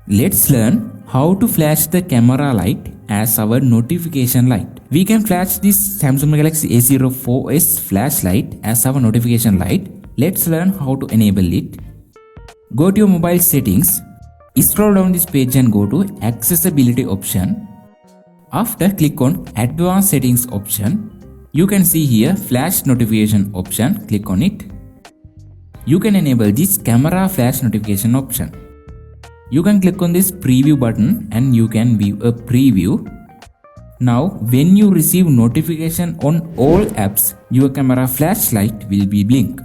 Let's learn how to flash the camera light as our notification light. We can flash this Samsung Galaxy A04s flashlight as our notification light. Let's learn how to enable it. Go to your mobile settings, scroll down this page and go to accessibility option. After click on advanced settings option, you can see here flash notification option. Click on it. You can enable this camera flash notification option. You can click on this preview button and you can view a preview. Now when you receive notification on all apps, your camera flashlight will be blink.